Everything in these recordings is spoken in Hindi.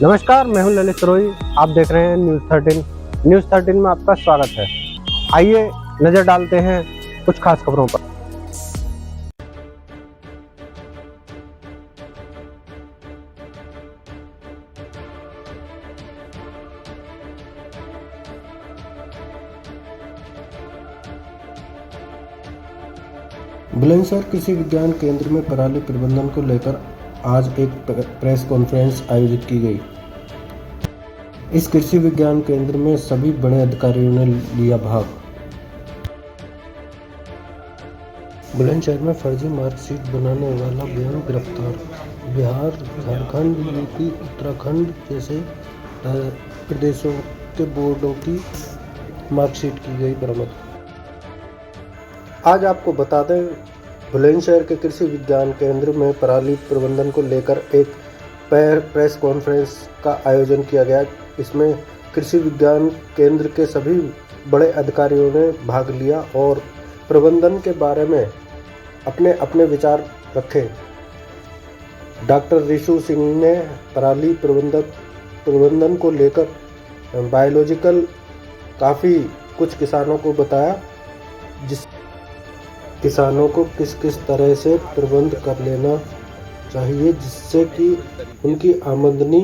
नमस्कार, मैं हूं ललित सरोही। आप देख रहे हैं न्यूज़ 13 में आपका स्वागत है। आइए नजर डालते हैं कुछ खास खबरों पर। बुलंदशहर कृषि विज्ञान केंद्र में पराली प्रबंधन को लेकर आज एक प्रेस कॉन्फ्रेंस आयोजित की गई। इस कृषि विज्ञान केंद्र में सभी बड़े अधिकारियों ने लिया भाग। बुलंदशहर में फर्जी मार्कशीट बनाने वाला गैंग गिरफ्तार। बिहार, झारखंड, यूपी, उत्तराखंड जैसे प्रदेशों के बोर्डों की मार्कशीट की गई बरामद। आज आपको बता दें, बुलंदशहर के कृषि विज्ञान केंद्र में पराली प्रबंधन को लेकर एक प्रेस कॉन्फ्रेंस का आयोजन किया गया। इसमें कृषि विज्ञान केंद्र के सभी बड़े अधिकारियों ने भाग लिया और प्रबंधन के बारे में अपने अपने विचार रखे। डॉक्टर रिशु सिंह ने पराली प्रबंधन को लेकर बायोलॉजिकल काफ़ी कुछ किसानों को बताया, जिस किसानों को किस किस तरह से प्रबंध कर लेना चाहिए जिससे कि उनकी आमदनी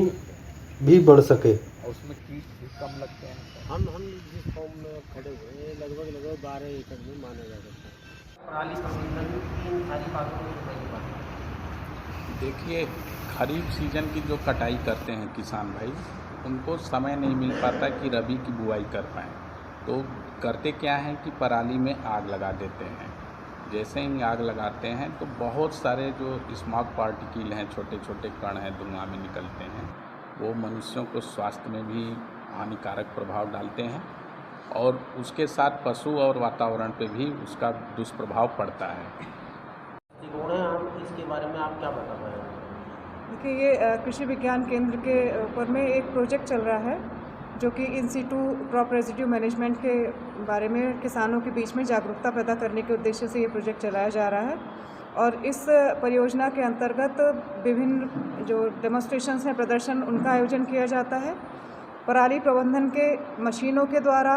भी बढ़ सके। उसमें कीट भी कम लगते हैं। हम जिस फॉर्म में खड़े हुए हैं लगभग 12 एकड़ में माना जा सकता है। पराली प्रबंधन की इन सारी बातों को बताइए बात। देखिए, खरीफ सीजन की जो कटाई करते हैं किसान भाई, उनको समय नहीं मिल पाता कि रबी की बुआई कर पाएँ। तो करते क्या हैं कि पराली में आग लगा देते हैं। जैसे ही आग लगाते हैं तो बहुत सारे जो स्मॉग पार्टिकल हैं, छोटे छोटे कण हैं, धुआं में निकलते हैं, वो मनुष्यों को स्वास्थ्य में भी हानिकारक प्रभाव डालते हैं और उसके साथ पशु और वातावरण पे भी उसका दुष्प्रभाव पड़ता है। इसके बारे में आप क्या बता पाएंगे? देखिए, ये कृषि विज्ञान केंद्र के ऊपर में एक प्रोजेक्ट चल रहा है जो कि in situ crop residue management के बारे में किसानों के बीच में जागरूकता पैदा करने के उद्देश्य से ये प्रोजेक्ट चलाया जा रहा है। और इस परियोजना के अंतर्गत विभिन्न जो डेमोन्स्ट्रेशंस हैं, प्रदर्शन, उनका आयोजन किया जाता है। पराली प्रबंधन के मशीनों के द्वारा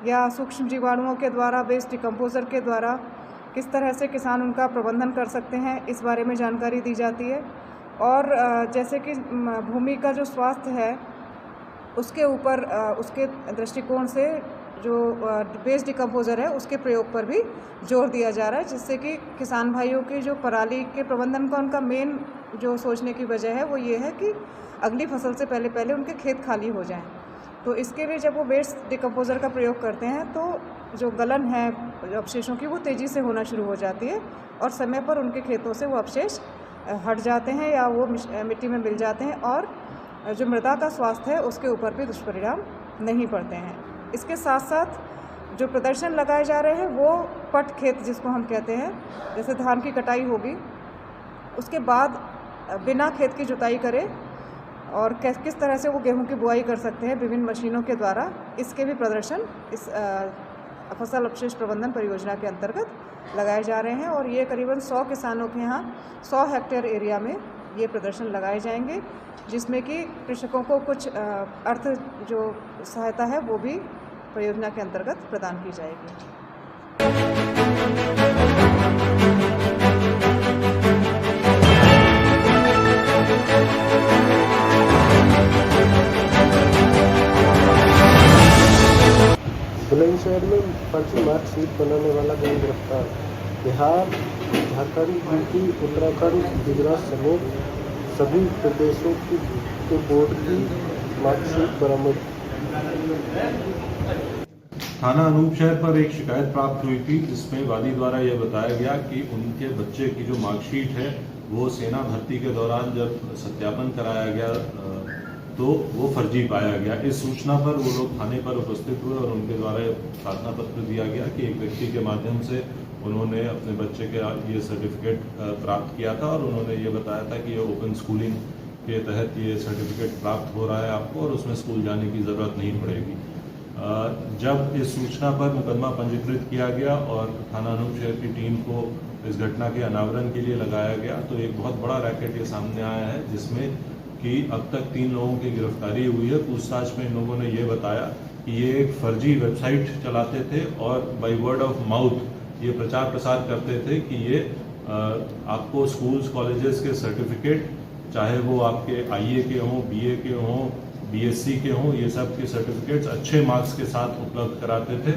या सूक्ष्म जीवाणुओं के द्वारा, वेस्ट डिकम्पोज़र के द्वारा किस तरह से किसान उनका प्रबंधन कर सकते हैं, इस बारे में जानकारी दी जाती है। और जैसे कि भूमि का जो स्वास्थ्य है उसके ऊपर उसके दृष्टिकोण से जो वेस्ट डिकम्पोज़र है उसके प्रयोग पर भी जोर दिया जा रहा है, जिससे कि किसान भाइयों की जो पराली के प्रबंधन का उनका मेन जो सोचने की वजह है वो ये है कि अगली फसल से पहले पहले उनके खेत खाली हो जाएं। तो इसके लिए जब वो वेस्ट डिकम्पोज़र का प्रयोग करते हैं तो जो गलन है अवशेषों की वो तेज़ी से होना शुरू हो जाती है और समय पर उनके खेतों से वो अवशेष हट जाते हैं या वो मिट्टी में मिल जाते हैं और जो मृदा का स्वास्थ्य है उसके ऊपर भी दुष्परिणाम नहीं पड़ते हैं। इसके साथ साथ जो प्रदर्शन लगाए जा रहे हैं वो पट खेत जिसको हम कहते हैं, जैसे धान की कटाई होगी उसके बाद बिना खेत की जुताई करें और किस तरह से वो गेहूं की बुआई कर सकते हैं विभिन्न मशीनों के द्वारा, इसके भी प्रदर्शन इस फसल अवशेष प्रबंधन परियोजना के अंतर्गत लगाए जा रहे हैं। और ये करीबन 100 किसानों के यहाँ 100 हेक्टेयर एरिया में ये प्रदर्शन लगाए जाएंगे, जिसमें कि कृषकों को कुछ अर्थ जो सहायता है वो भी परियोजना के अंतर्गत प्रदान की जाएगी। बुलंदशहर में फर्जी मार्कशीट बनाने वाला गैंग गिरफ्तार। बिहार, झारखंड, यूपी, उत्तराखंड, गुजरात समेत सभी प्रदेशों के बोर्ड की मार्कशीट बरामद। थाना अनूपशहर पर एक शिकायत प्राप्त हुई थी, जिसमें वादी द्वारा यह बताया गया कि उनके बच्चे की जो मार्कशीट है वो सेना भर्ती के दौरान जब सत्यापन कराया गया तो वो फर्जी पाया गया। इस सूचना पर वो लोग थाने पर उपस्थित हुए और उनके द्वारा प्रार्थना पत्र दिया गया कि एक व्यक्ति के माध्यम से उन्होंने अपने बच्चे के ये सर्टिफिकेट प्राप्त किया था और उन्होंने ये बताया था कि ये ओपन स्कूलिंग के तहत ये सर्टिफिकेट प्राप्त हो रहा है आपको और उसमें स्कूल जाने की ज़रूरत नहीं पड़ेगी। जब इस सूचना पर मुकदमा पंजीकृत किया गया और थाना अनूपशहर की टीम को इस घटना के अनावरण के लिए लगाया गया तो एक बहुत बड़ा रैकेट ये सामने आया है, जिसमें कि अब तक 3 लोगों की गिरफ्तारी हुई है। पूछताछ में इन लोगों ने ये बताया कि ये एक फर्जी वेबसाइट चलाते थे और बाय वर्ड ऑफ माउथ ये प्रचार प्रसार करते थे कि ये आपको स्कूल्स कॉलेजेस के सर्टिफिकेट, चाहे वो आपके आईए के हों, बीए के हों, बीएससी के हों, ये सब के सर्टिफिकेट्स अच्छे मार्क्स के साथ उपलब्ध कराते थे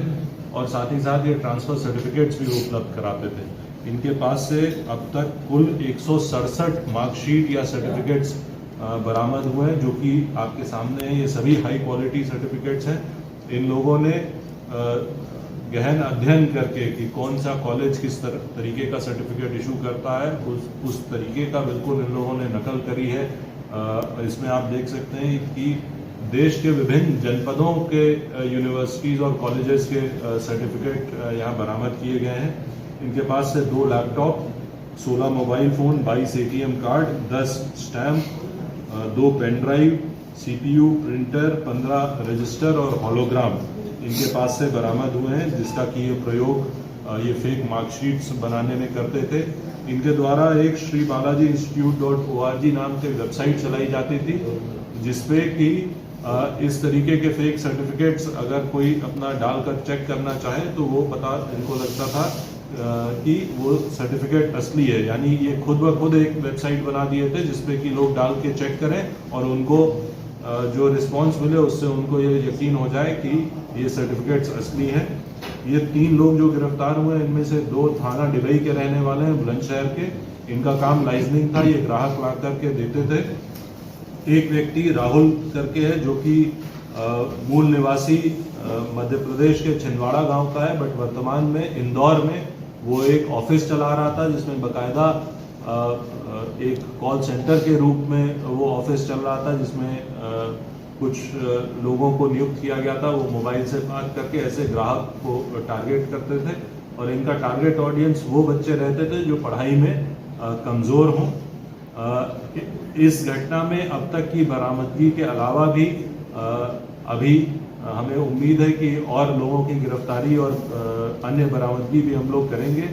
और साथ ही साथ ये ट्रांसफ़र सर्टिफिकेट्स भी उपलब्ध कराते थे। इनके पास से अब तक कुल 167 मार्कशीट या सर्टिफिकेट्स बरामद हुए हैं, जो कि आपके सामने हैं। ये सभी हाई क्वालिटी सर्टिफिकेट्स हैं। इन लोगों ने गहन अध्ययन करके कि कौन सा कॉलेज किस तरीके का सर्टिफिकेट इशू करता है, उस तरीके का बिल्कुल इन लोगों ने नकल करी है। इसमें आप देख सकते हैं कि देश के विभिन्न जनपदों के यूनिवर्सिटीज़ और कॉलेजेस के सर्टिफिकेट यहाँ बरामद किए गए हैं। इनके पास से 2 laptop, 16 mobile phone, 22 ATM card, 10 stamp, 2 pen drive, CPU, printer, 15 register और हॉलोग्राम इनके पास से बरामद हुए हैं, जिसका कि ये प्रयोग ये फेक मार्कशीट्स बनाने में करते थे। इनके द्वारा एक श्री बालाजी institute.org नाम से वेबसाइट चलाई जाती थी, जिसपे कि इस तरीके के फेक सर्टिफिकेट्स अगर कोई अपना डालकर चेक करना चाहे तो वो पता इनको लगता था कि वो सर्टिफिकेट असली है। यानी ये खुद ब खुद एक वेबसाइट बना दिए थे जिसपे कि लोग डाल के चेक करें और उनको जो रिस्पांस मिले उससे उनको ये यकीन हो जाए कि ये सर्टिफिकेट्स असली हैं। ये 3 लोग जो गिरफ्तार हुए हैं, इनमें से 2 थाना डिबई के रहने वाले हैं, बुलंदशहर के। इनका काम लाइजनिंग था, ये ग्राहक ला करके देते थे। एक व्यक्ति राहुल करके है, जो कि मूल निवासी मध्य प्रदेश के छिंदवाड़ा गांव का है, बट वर्तमान में इंदौर में वो एक ऑफिस चला रहा था, जिसमें बकायदा एक कॉल सेंटर के रूप में वो ऑफिस चल रहा था, जिसमें कुछ लोगों को नियुक्त किया गया था। वो मोबाइल से बात करके ऐसे ग्राहक को टारगेट करते थे और इनका टारगेट ऑडियंस वो बच्चे रहते थे जो पढ़ाई में कमज़ोर हों। इस घटना में अब तक की बरामदगी के अलावा भी अभी हमें उम्मीद है कि और लोगों की गिरफ्तारी और अन्य बरामदगी भी हम लोग करेंगे।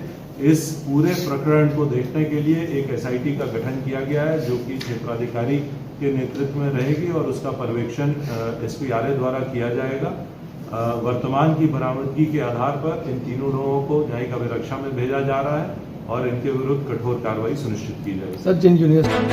इस पूरे प्रकरण को देखने के लिए एक SIT का गठन किया गया है, जो कि क्षेत्राधिकारी के नेतृत्व में रहेगी और उसका पर्यवेक्षण SP RA द्वारा किया जाएगा। वर्तमान की बरामदगी के आधार पर इन तीनों लोगों को न्यायिक अभिरक्षा में भेजा जा रहा है और इनके विरुद्ध कठोर कार्रवाई सुनिश्चित की जाएगी। सर, जिन यूनिवर्सिटी